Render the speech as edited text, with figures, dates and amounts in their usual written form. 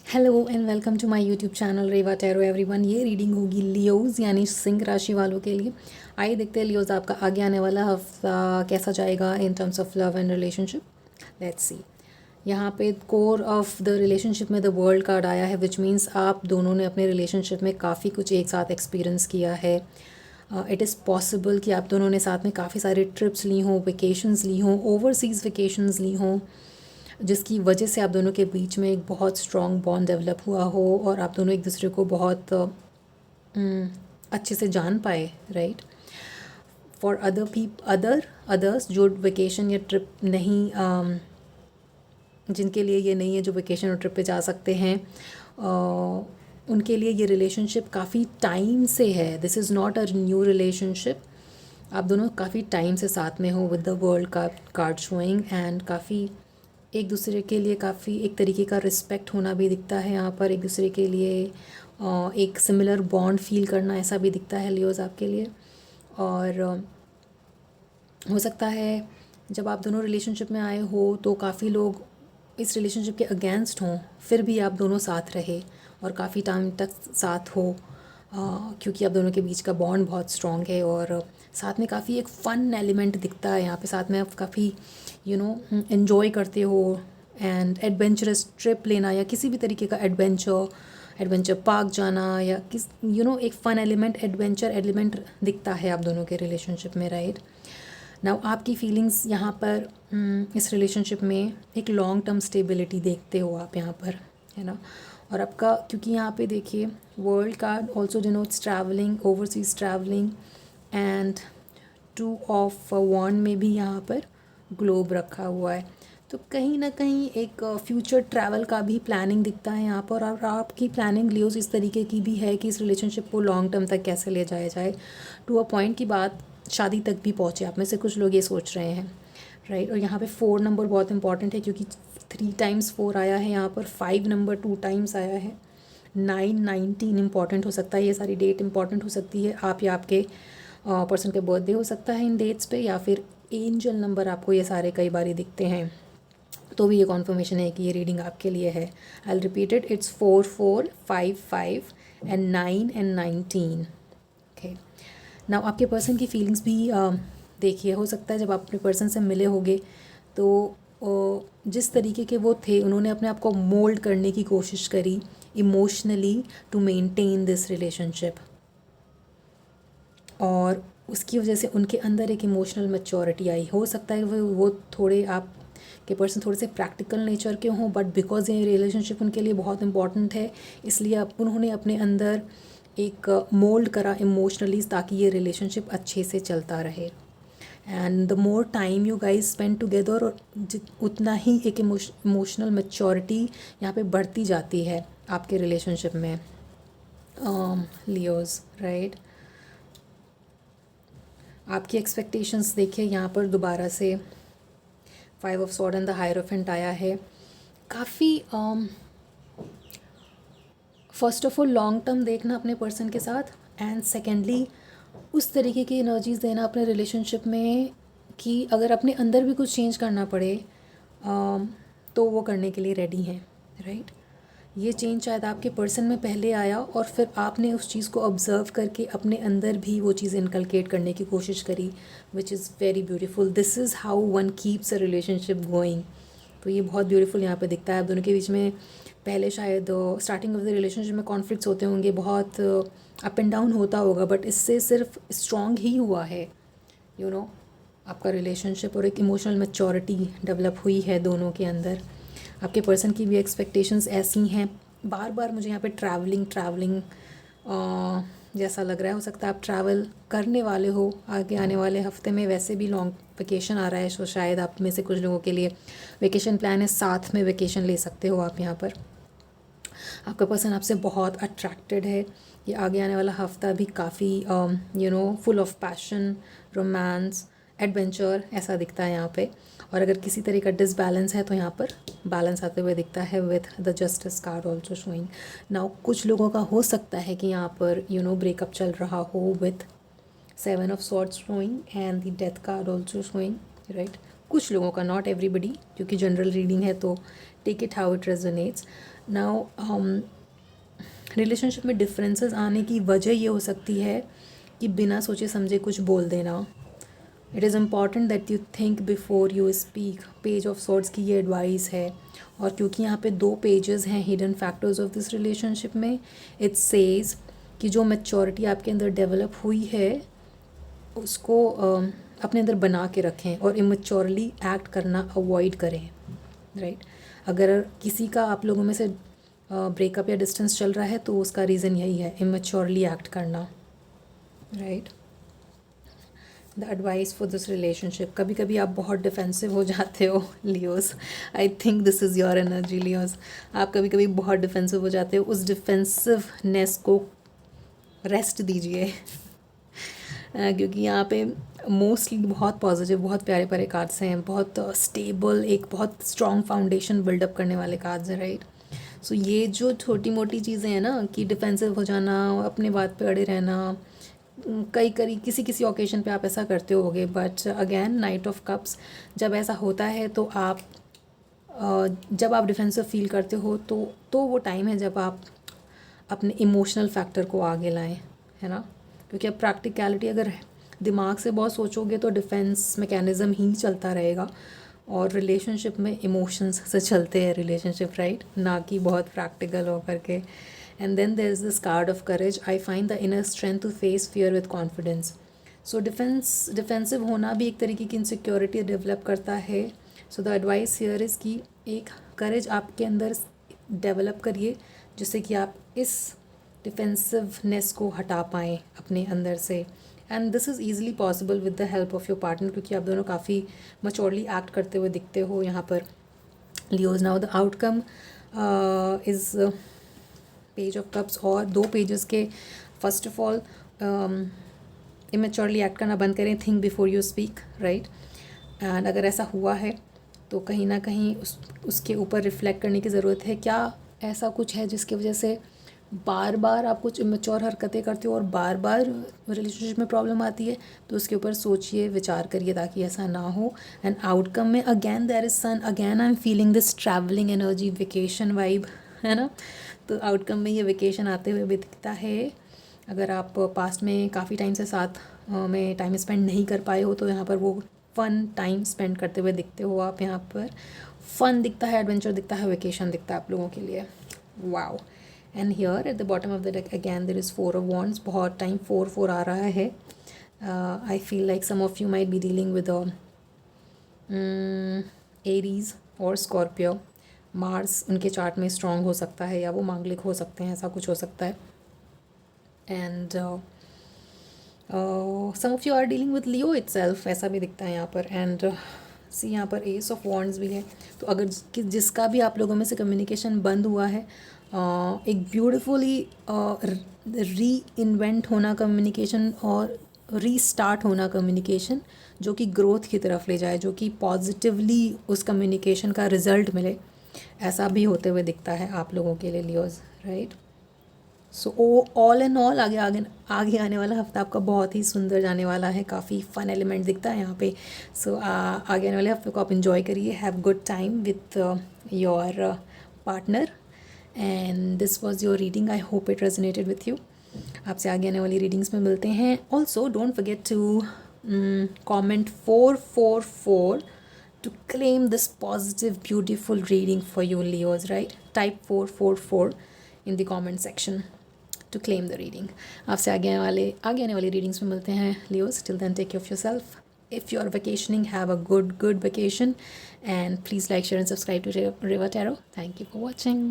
Hello and welcome to my YouTube channel Reva tarot everyone. ये reading होगी Leo's यानी सिंह राशि वालों के लिए। आइए देखते हैं लियोज़ आपका आगे आने वाला हफ्ता कैसा जाएगा in terms of love and relationship. Let's see. यहाँ पे कोर ऑफ द रिलेशनशिप में द वर्ल्ड कार्ड आया है, विच मीन्स आप दोनों ने अपने रिलेशनशिप में काफ़ी कुछ एक साथ एक्सपीरियंस किया है। इट इज़ पॉसिबल कि आप दोनों ने साथ में काफ़ी सारी ट्रिप्स ली हों, वेकेशंस ली हों, ओवरसीज़ वेकेशंस ली हों, जिसकी वजह से आप दोनों के बीच में एक बहुत स्ट्रॉन्ग बॉन्ड डेवलप हुआ हो और आप दोनों एक दूसरे को बहुत अच्छे से जान पाए, राइट। फॉर अदर्स जो वेकेशन या ट्रिप नहीं, जिनके लिए ये नहीं है जो वेकेशन और ट्रिप पे जा सकते हैं, उनके लिए ये रिलेशनशिप काफ़ी टाइम से है। This is not a new relationship. आप दोनों काफ़ी टाइम से साथ में हो with the world card showing, and काफ़ी एक दूसरे के लिए काफ़ी एक तरीके का रिस्पेक्ट होना भी दिखता है यहाँ पर। एक दूसरे के लिए एक सिमिलर बॉन्ड फील करना ऐसा भी दिखता है लियोज़ आपके लिए। और हो सकता है जब आप दोनों रिलेशनशिप में आए हो तो काफ़ी लोग इस रिलेशनशिप के अगेंस्ट हों, फिर भी आप दोनों साथ रहे और काफ़ी टाइम तक साथ हो, क्योंकि आप दोनों के बीच का बॉन्ड बहुत स्ट्रॉन्ग है। और साथ में काफ़ी एक फ़न एलिमेंट दिखता है यहाँ पे। साथ में आप काफ़ी एंजॉय करते हो, एंड एडवेंचरस ट्रिप लेना या किसी भी तरीके का एडवेंचर पार्क जाना या किस एक फ़न एलिमेंट, एडवेंचर एलिमेंट दिखता है आप दोनों के रिलेशनशिप में, राइट। नाउ आपकी फीलिंग्स यहाँ पर इस रिलेशनशिप में एक लॉन्ग टर्म स्टेबिलिटी देखते हो आप यहाँ पर, है ना। और आपका क्योंकि यहाँ पे देखिए world card also denotes travelling, overseas travelling, and two of wand में भी यहाँ पर ग्लोब रखा हुआ है। तो कहीं ना कहीं एक फ्यूचर ट्रैवल का भी प्लानिंग दिखता है यहाँ पर। और आपकी प्लानिंग लियोज इस तरीके की भी है कि इस रिलेशनशिप को लॉन्ग टर्म तक कैसे ले जाया जाए, टू अ पॉइंट की बात शादी तक भी पहुँचे। आप में से कुछ लोग ये सोच रहे हैं, राइट। और यहाँ पे 4 नंबर बहुत इंपॉर्टेंट है, क्योंकि 3 टाइम्स 4 आया है यहाँ पर। 5 नंबर 2 टाइम्स आया है। 9, 19 इंपॉर्टेंट हो सकता है। ये सारी डेट इंपॉर्टेंट हो सकती है। आप या आपके पर्सन के बर्थडे हो सकता है इन डेट्स पे, या फिर एंजल नंबर आपको ये सारे कई बार दिखते हैं, तो भी ये कॉन्फर्मेशन है कि ये रीडिंग आपके लिए है। I will repeat it, it's 4, 4, 5, 5 and 9 and 19। Okay, now आपके पर्सन की फीलिंग्स भी देखिए। हो सकता है जब आप अपने पर्सन से मिले होंगे तो जिस तरीके के वो थे, उन्होंने अपने आप को मोल्ड करने की कोशिश करी emotionally to maintain this relationship, और उसकी वजह से उनके अंदर एक इमोशनल मैच्योरिटी आई। हो सकता है वो थोड़े आप के पर्सन थोड़े से प्रैक्टिकल नेचर के हों, बट बिकॉज ये रिलेशनशिप उनके लिए बहुत इंपॉर्टेंट है, इसलिए अब उन्होंने अपने अंदर एक मोल्ड करा इमोशनली, ताकि ये रिलेशनशिप अच्छे से चलता रहे। And the more time you guys spend together, उतना ही एक इमोशनल मैच्योरिटी यहाँ पे बढ़ती जाती है आपके रिलेशनशिप में, लियोज, राइट। आपकी एक्सपेक्टेशंस देखिए यहाँ पर दोबारा से 5 of sword and the hierophant आया है। काफ़ी first of all long term देखना अपने पर्सन के साथ, एंड सेकेंडली उस तरीके की एनर्जीज देना अपने रिलेशनशिप में कि अगर अपने अंदर भी कुछ चेंज करना पड़े तो वो करने के लिए रेडी हैं, राइट। ये चेंज शायद आपके पर्सन में पहले आया और फिर आपने उस चीज़ को ऑब्ज़र्व करके अपने अंदर भी वो चीज़ इनकलकेट करने की कोशिश करी, which is very beautiful. This is how one keeps a relationship going. तो ये बहुत ब्यूटीफुल यहाँ पे दिखता है। आप दोनों के बीच में पहले शायद स्टार्टिंग ऑफ द रिलेशनशिप में कॉन्फ्लिक्ट्स होते होंगे, बहुत अप एंड डाउन होता होगा, बट इससे सिर्फ स्ट्रॉन्ग ही हुआ है आपका रिलेशनशिप, और एक इमोशनल मैच्योरिटी डेवलप हुई है दोनों के अंदर। आपके पर्सन की भी एक्सपेक्टेशंस ऐसी हैं। बार बार मुझे यहाँ पे ट्रैवलिंग जैसा लग रहा है। हो सकता है आप ट्रैवल करने वाले हो आगे आने वाले हफ्ते में। वैसे भी लॉन्ग वेकेशन आ रहा है, तो शायद आप में से कुछ लोगों के लिए वेकेशन प्लान है, साथ में वेकेशन ले सकते हो आप यहाँ पर। आपका पर्सन आपसे बहुत अट्रैक्टेड है। ये आगे आने वाला हफ्ता भी काफ़ी full of passion, romance, adventure ऐसा दिखता है यहाँ पे। और अगर किसी तरह का डिसबैलेंस है तो यहाँ पर बैलेंस आते हुए दिखता है with the justice card also showing. Now कुछ लोगों का हो सकता है कि यहाँ पर ब्रेकअप चल रहा हो with 7 of swords showing and the death card also showing, right. कुछ लोगों का, नॉट एवरीबडी, क्योंकि जनरल रीडिंग है तो take it how it resonates. Now relationship में डिफरेंसेस आने की वजह ये हो सकती है कि बिना सोचे समझे कुछ बोल देना। It is important that you think before you speak, page of swords की ये एडवाइस है। और क्योंकि यहाँ पे 2 पेजेस हैं hidden factors of this relationship में, इट सेज कि जो मैच्योरिटी आपके अंदर डेवलप हुई है उसको अपने अंदर बना के रखें और इमेच्योरली एक्ट करना अवॉइड करें, राइट। अगर किसी का आप लोगों में से ब्रेकअप या डिस्टेंस चल रहा है तो उसका रीज़न यही है, इमेच्योरली एक्ट करना, right. The advice for this relationship, कभी कभी आप बहुत डिफेंसिव हो जाते हो Leos, I think this is your energy Leos. आप कभी कभी बहुत डिफेंसिव हो जाते हो, उस डिफेंसिवनेस को रेस्ट दीजिए क्योंकि यहाँ पे मोस्टली बहुत पॉजिटिव, बहुत प्यारे प्यारे कार्ड्स हैं, बहुत स्टेबल, एक बहुत स्ट्रॉन्ग फाउंडेशन बिल्डअप करने वाले कार्ड्स हैं, राइट। सो ये जो छोटी मोटी चीज़ें हैं ना कि डिफेंसिव हो जाना, अपने बात पे अड़े रहना, कई किसी किसी ओकेजन पे आप ऐसा करते होगे, but again night of cups, जब ऐसा होता है तो आप जब आप डिफेंसिव फील करते हो तो वो टाइम है जब आप अपने इमोशनल फैक्टर को आगे लाएं, है ना। क्योंकि अब प्रैक्टिकलिटी, अगर दिमाग से बहुत सोचोगे तो डिफेंस मैकेनिज़्म ही चलता रहेगा, और रिलेशनशिप में इमोशंस से चलते हैं रिलेशनशिप, राइट, ना कि बहुत प्रैक्टिकल हो करके। And then there is this card of courage, I find the inner strength to face fear with confidence. So defensive होना भी एक तरीके की इनसिक्योरिटी डेवलप करता है। So the advice here is कि एक करेज आपके अंदर डेवलप करिए जिससे कि आप इस डिफेंसिवनेस को हटा पाएँ अपने अंदर से। And this is easily possible with the help of your partner, क्योंकि आप दोनों काफ़ी मैच्योरली एक्ट करते हुए दिखते हो यहाँ पर Leos. Now the outcome is page of cups, और 2 पेजेस के first of all immaturely act करना बंद करें, think before you speak, right. And अगर ऐसा हुआ है तो कहीं ना कहीं उसके ऊपर रिफ्लेक्ट करने की ज़रूरत है, क्या ऐसा कुछ है जिसकी वजह से बार बार आप कुछ इमेच्योर हरकतें करते हो और बार बार रिलेशनशिप में प्रॉब्लम आती है, तो उसके ऊपर सोचिए, विचार करिए ताकि ऐसा ना हो। एंड आउटकम में again there is sun, again I am feeling this travelling energy, vacation vibe, है ना। तो आउटकम में ये वेकेशन आते हुए भी दिखता है। अगर आप पास्ट में काफ़ी टाइम से साथ में टाइम स्पेंड नहीं कर पाए हो तो यहाँ पर वो फ़न टाइम स्पेंड करते हुए दिखते हो आप। यहाँ पर फ़न दिखता है, एडवेंचर दिखता है, वेकेशन दिखता है आप लोगों के लिए। Wow. And here at the bottom of the deck again there is 4 of wands, बहुत टाइम 4 आ रहा है। I feel like some of you might be dealing with Aries और स्कॉर्पियो। मार्स उनके चार्ट में स्ट्रॉन्ग हो सकता है या वो मांगलिक हो सकते हैं, ऐसा कुछ हो सकता है। And some of you are dealing with Leo itself, ऐसा भी दिखता है यहाँ पर। एंड सी यहाँ पर एस ऑफ वॉन्ड्स भी है। तो अगर जिसका भी आप लोगों में से कम्युनिकेशन बंद हुआ है, एक ब्यूटिफुली री इन्वेंट होना कम्युनिकेशन और रीस्टार्ट होना कम्युनिकेशन, जो कि ग्रोथ की तरफ ले जाए, जो कि पॉजिटिवली उस कम्युनिकेशन का रिज़ल्ट मिले, ऐसा भी होते हुए दिखता है आप लोगों के लिए Leos, right. So all in all आगे आने वाला हफ्ता आपका बहुत ही सुंदर जाने वाला है, काफ़ी फ़न एलिमेंट दिखता है यहाँ पे। सो आगे आने वाले हफ्ते को आप इंजॉय करिए, have good time with your partner. And this was your reading, I hope it resonated with you. आपसे आगे आने वाली रीडिंग्स में मिलते हैं। Also don't forget to comment 444 to claim this positive beautiful reading for you Leos, right? Type 444 in the comment section to claim the reading. आपसे आगे आने वाली रीडिंग्स में मिलते हैं Leos. Till then, take care of yourself. If you are vacationing, have a good vacation, and please like, share and subscribe to River Tarot. Thank you for watching.